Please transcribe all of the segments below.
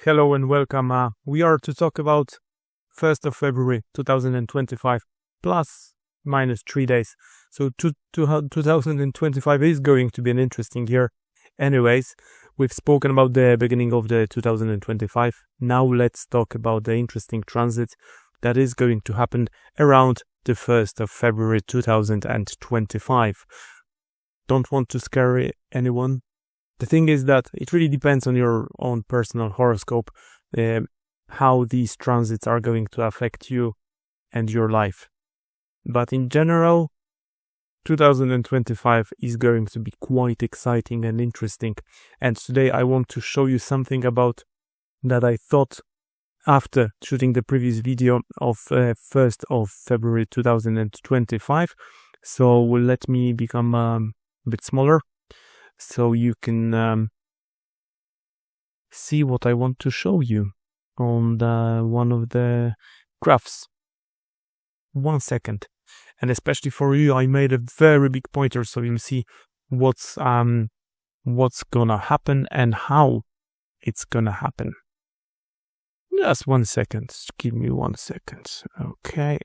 Hello and welcome. We are to talk about 1st of February 2025 plus minus 3 days. So 2025 is going to be an interesting year. Anyways, we've spoken about the beginning of the 2025. Now let's talk about the interesting transit that is going to happen around the 1st of February 2025. Don't want to scare anyone. The thing is that it really depends on your own personal horoscope, how these transits are going to affect you and your life. But in general, 2025 is going to be quite exciting and interesting. And today I want to show you something about that I thought after shooting the previous video of 1st of February 2025. So let me become a bit smaller, so you can see what I want to show you on one of the graphs. 1 second. And especially for you, I made a very big pointer so you'll see what's gonna happen and how it's gonna happen. Just 1 second. Give me 1 second. Okay.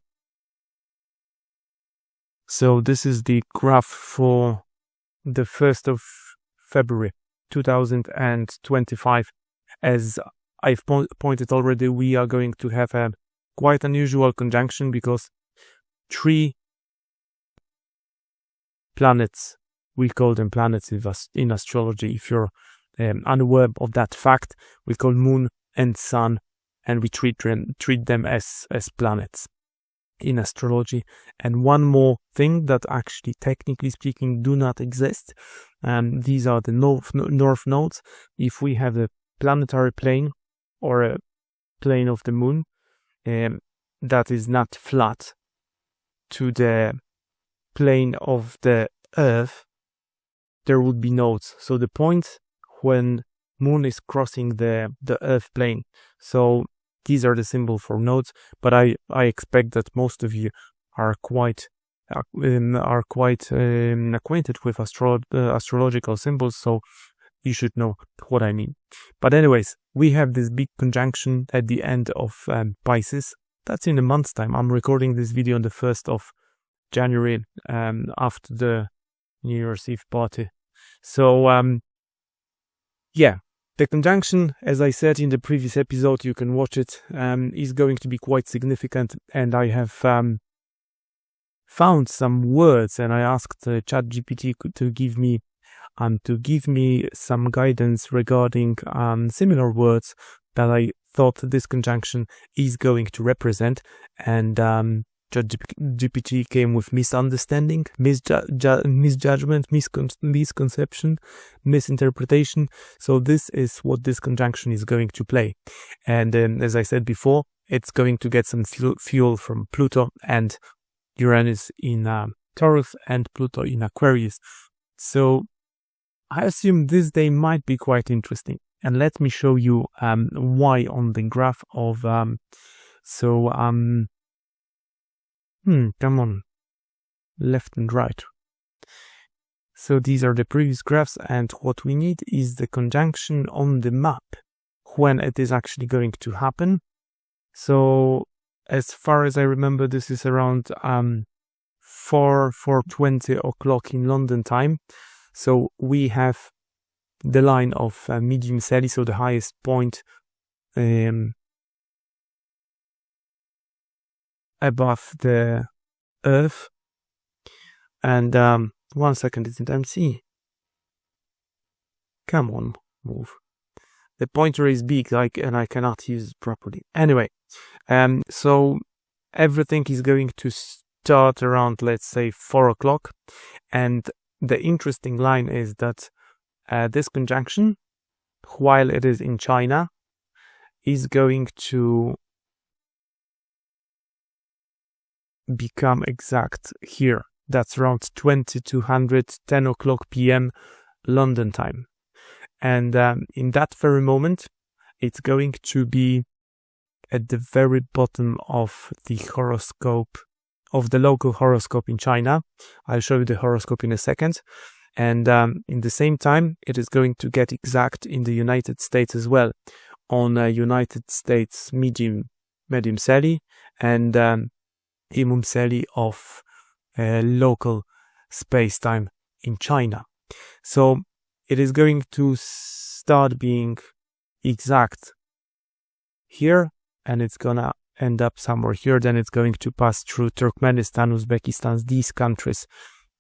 So this is the graph for the 1st of February 2025. As I've pointed already, we are going to have a quite unusual conjunction because 3 planets, we call them planets in astrology. If you're unaware of that fact, we call Moon and Sun, and we treat them as planets in astrology. And one more thing that actually, technically speaking, do not exist. These are the north nodes. If we have a planetary plane or a plane of the moon that is not flat to the plane of the Earth, there would be nodes. So the point when moon is crossing the Earth plane. So these are the symbol for nodes, but I expect that most of you are quite acquainted with astrological symbols, so you should know what I mean. But anyways, we have this big conjunction at the end of Pisces. That's in a month's time. I'm recording this video on the 1st of January, after the New Year's Eve party. So yeah. The conjunction, as I said in the previous episode, you can watch it, is going to be quite significant, and I have found some words, and I asked ChatGPT to give me some guidance regarding similar words that I thought this conjunction is going to represent, and ChatGPT came with misunderstanding, misjudgment, misconception, misinterpretation. So this is what this conjunction is going to play. And as I said before, it's going to get some fuel from Pluto and Uranus in Taurus and Pluto in Aquarius. So I assume this day might be quite interesting. And let me show you why on the graph of come on, left and right. So these are the previous graphs, and what we need is the conjunction on the map when it is actually going to happen. So as far as I remember, this is around 4:20 o'clock in London time. So we have the line of medium Celsius, so the highest point above the Earth, and 1 second, isn't MC? Come on, move. The pointer is big, and I cannot use it properly. Anyway, so everything is going to start around, let's say, 4 o'clock, and the interesting line is that this conjunction, while it is in China, is going to become exact here. That's around 10 o'clock p.m. London time. And in that very moment, it's going to be at the very bottom of the horoscope, of the local horoscope in China. I'll show you the horoscope in a second. And in the same time, it is going to get exact in the United States as well. on United States medium Celi and Imum Celi of local space-time in China. So it is going to start being exact here, and it's gonna end up somewhere here. Then it's going to pass through Turkmenistan, Uzbekistan, these countries,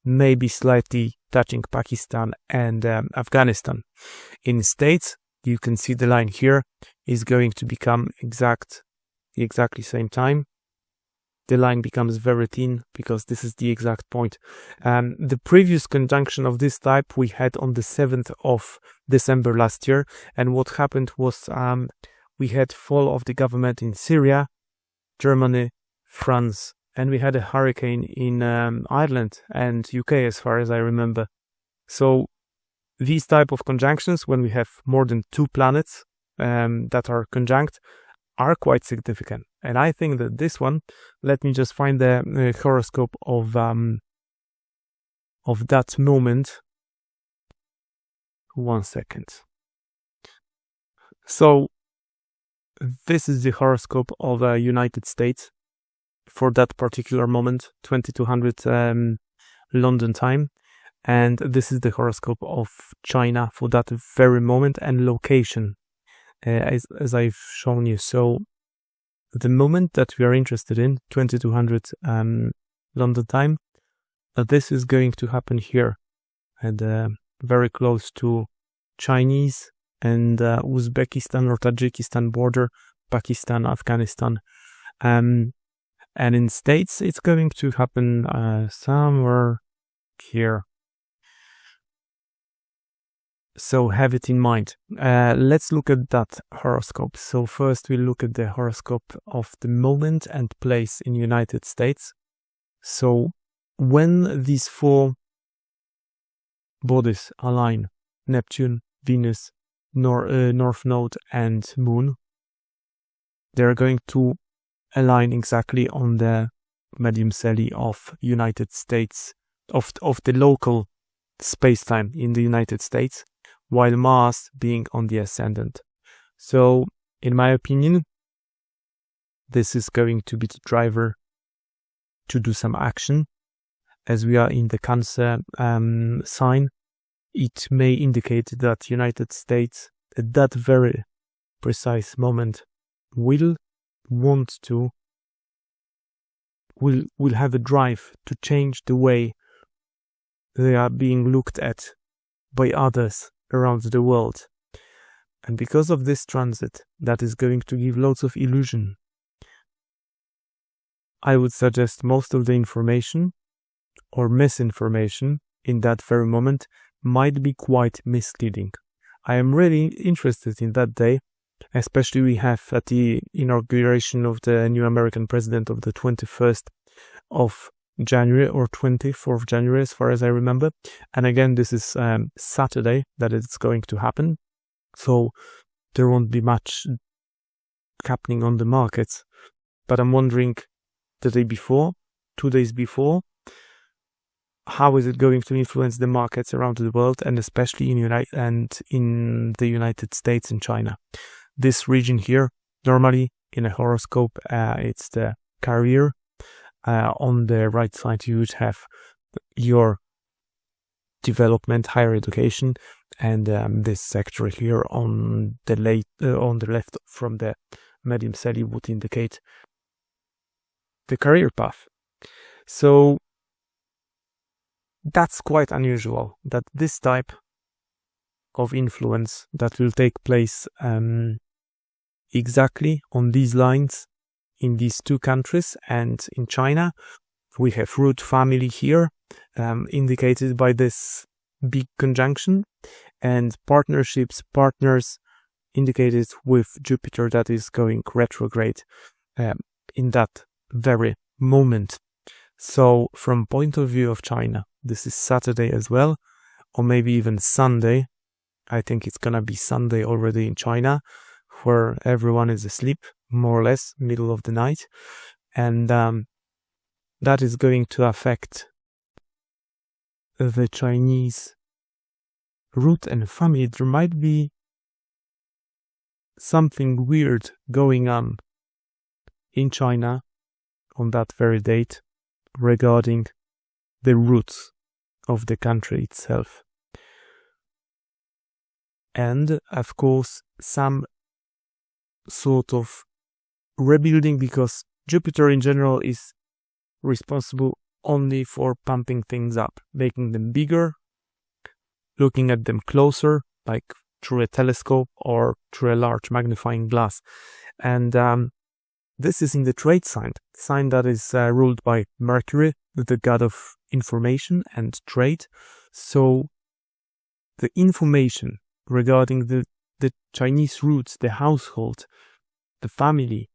maybe slightly touching Pakistan and Afghanistan. In states, you can see the line here is going to become exactly same time. The line becomes very thin because this is the exact point. The previous conjunction of this type we had on the 7th of December last year, and what happened was we had fall of the government in Syria, Germany, France, and we had a hurricane in Ireland and UK, as far as I remember. So these type of conjunctions, when we have more than 2 planets that are conjunct, are quite significant. And I think that this one, let me just find the horoscope of that moment. 1 second. So this is the horoscope of United States for that particular moment, 2200 London time. And this is the horoscope of China for that very moment and location, as I've shown you. So the moment that we are interested in, 2200 London time, this is going to happen here, and very close to Chinese and Uzbekistan or Tajikistan border, Pakistan, Afghanistan. And in states, it's going to happen somewhere here. So have it in mind. Let's look at that horoscope. So first we look at the horoscope of the moment and place in United States. So when these 4 bodies align, Neptune, Venus, North Node and Moon, they're going to align exactly on the medium Celi of United States, of the local space-time in the United States, while Mars being on the ascendant. So, in my opinion, this is going to be the driver to do some action. As we are in the Cancer sign, it may indicate that United States, at that very precise moment, will have a drive to change the way they are being looked at by others around the world. And because of this transit, that is going to give lots of illusion, I would suggest most of the information or misinformation in that very moment might be quite misleading. I am really interested in that day, especially we have at the inauguration of the new American president of the 21st of January or 24th of January, as far as I remember. And again, this is Saturday that it's going to happen. So there won't be much happening on the markets. But I'm wondering, the day before, 2 days before, how is it going to influence the markets around the world, and especially in the United States and China? This region here, normally in a horoscope, it's the career. On the right side, you would have your development, higher education, and this sector here on the left from the medium Celi would indicate the career path. So that's quite unusual, that this type of influence that will take place exactly on these lines in these 2 countries. And in China, we have root family here, indicated by this big conjunction, and partners indicated with Jupiter that is going retrograde in that very moment. So from point of view of China, this is Saturday as well, or maybe even Sunday. I think it's gonna be Sunday already in China, where everyone is asleep, more or less, middle of the night. And that is going to affect the Chinese root and family. There might be something weird going on in China on that very date regarding the roots of the country itself. And of course, some sort of rebuilding, because Jupiter in general is responsible only for pumping things up, making them bigger, looking at them closer, like through a telescope or through a large magnifying glass. And this is in the trade sign that is ruled by Mercury, the god of information and trade. So the information regarding the Chinese roots, the household, the family,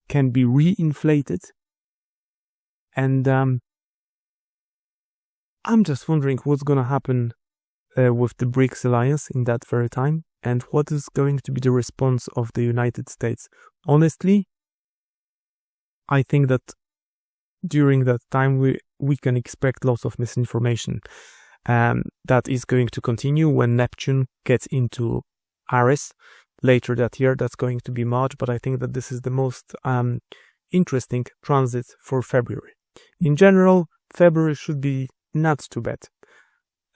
can be reinflated. And I'm just wondering what's going to happen with the BRICS alliance in that very time, and what is going to be the response of the United States. Honestly, I think that during that time we can expect lots of misinformation. That is going to continue when Neptune gets into Aries later that year. That's going to be March, but I think that this is the most interesting transit for February. In general, February should be not too bad.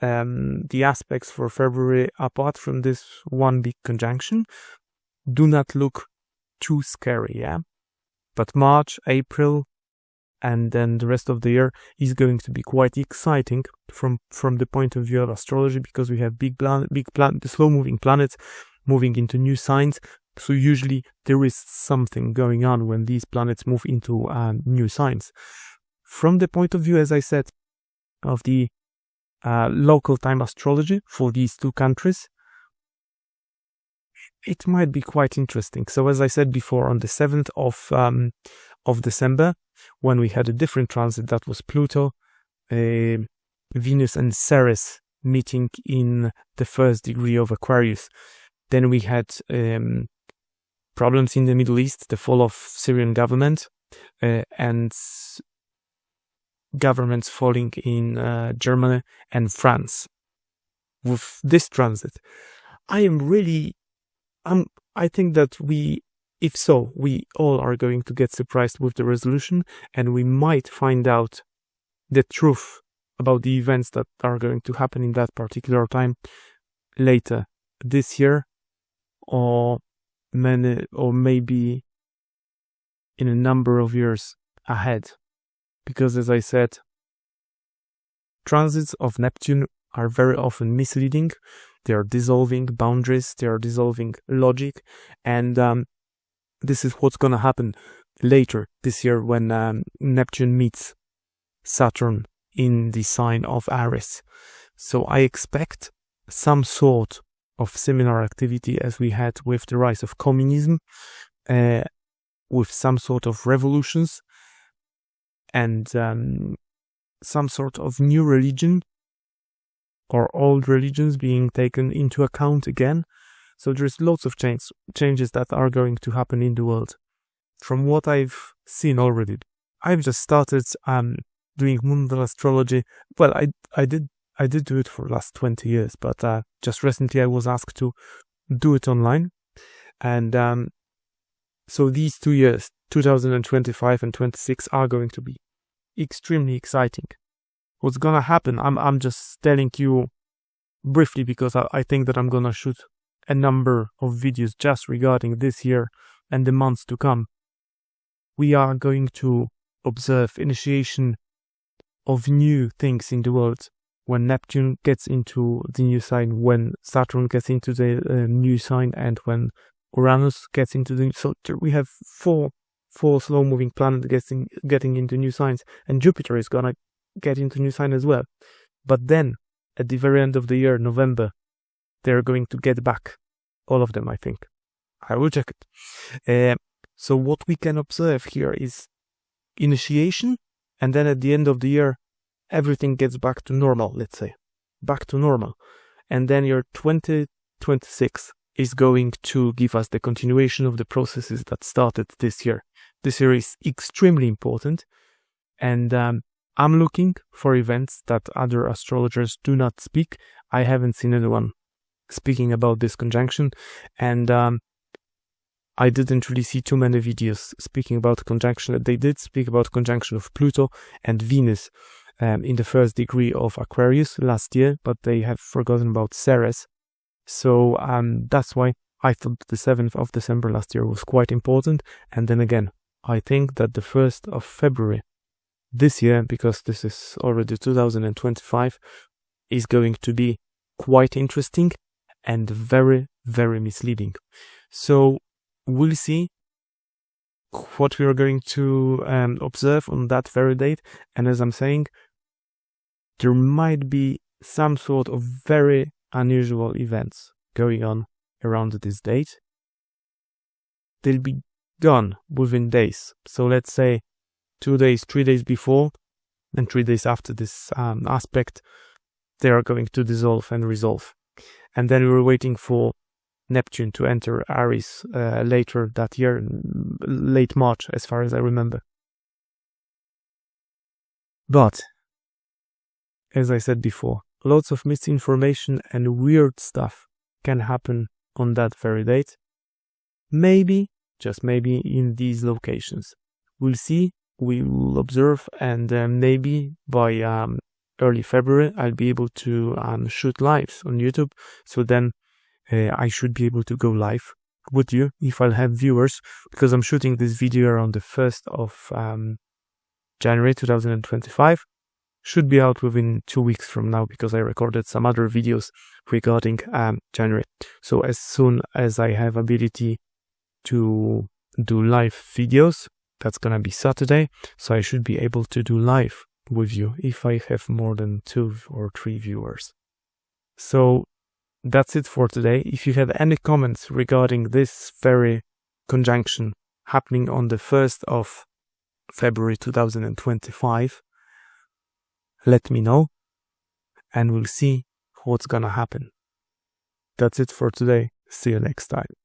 The aspects for February, apart from this one big conjunction, do not look too scary, yeah? But March, April, and then the rest of the year is going to be quite exciting from the point of view of astrology, because we have slow-moving planets moving into new signs. So usually there is something going on when these planets move into new signs. From the point of view, as I said, of the local time astrology for these two countries, it might be quite interesting. So as I said before, on the 7th of December, when we had a different transit, that was Pluto, Venus and Ceres meeting in the first degree of Aquarius. Then we had problems in the Middle East, the fall of Syrian government, and governments falling in Germany and France. With this transit, I think that we all are going to get surprised with the resolution, and we might find out the truth about the events that are going to happen in that particular time later this year, or maybe in a number of years ahead. Because as I said, transits of Neptune are very often misleading. They are dissolving boundaries, they are dissolving logic, and this is what's going to happen later this year when Neptune meets Saturn in the sign of Aries. So I expect some sort of similar activity as we had with the rise of communism, with some sort of revolutions, and some sort of new religion or old religions being taken into account again. So there's lots of changes that are going to happen in the world. From what I've seen already, I've just started doing Mundal astrology. Well, I did do it for the last 20 years, but just recently I was asked to do it online. And so these 2 years, 2025 and 26, are going to be extremely exciting. What's gonna happen, I'm just telling you briefly, because I think that I'm gonna shoot a number of videos just regarding this year and the months to come. We are going to observe initiation of new things in the world when Neptune gets into the new sign, when Saturn gets into the new sign, and when Uranus gets into the... So we have four slow-moving planets getting into new signs, and Jupiter is gonna get into new sign as well. But then, at the very end of the year, November, they're going to get back. All of them, I think. I will check it. So what we can observe here is initiation, and then at the end of the year, everything gets back to normal, let's say. Back to normal. And then your 2026 is going to give us the continuation of the processes that started this year. This year is extremely important, and I'm looking for events that other astrologers do not speak. I haven't seen anyone speaking about this conjunction, and I didn't really see too many videos speaking about the conjunction. They did speak about the conjunction of Pluto and Venus in the first degree of Aquarius last year, but they have forgotten about Ceres. So that's why I thought the 7th of December last year was quite important. And then again, I think that the 1st of February this year, because this is already 2025, is going to be quite interesting and very, very misleading. So we'll see what we are going to observe on that very date. And as I'm saying, there might be some sort of very unusual events going on around this date. They'll be gone within days. So let's say 2 days, 3 days before, and 3 days after this aspect, they are going to dissolve and resolve. And then we were waiting for Neptune to enter Aries later that year, late March, as far as I remember. But, as I said before, lots of misinformation and weird stuff can happen on that very date. Maybe, just maybe, in these locations. We'll see, we will observe, and maybe by early February I'll be able to shoot lives on YouTube. So then I should be able to go live with you if I'll have viewers, because I'm shooting this video around the 1st of January 2025. Should be out within 2 weeks from now, because I recorded some other videos regarding January. So as soon as I have ability to do live videos, that's gonna be Saturday, so I should be able to do live with you if I have more than 2 or 3 viewers. So that's it for today. If you have any comments regarding this very conjunction happening on the 1st of February 2025, let me know, and we'll see what's gonna happen. That's it for today. See you next time.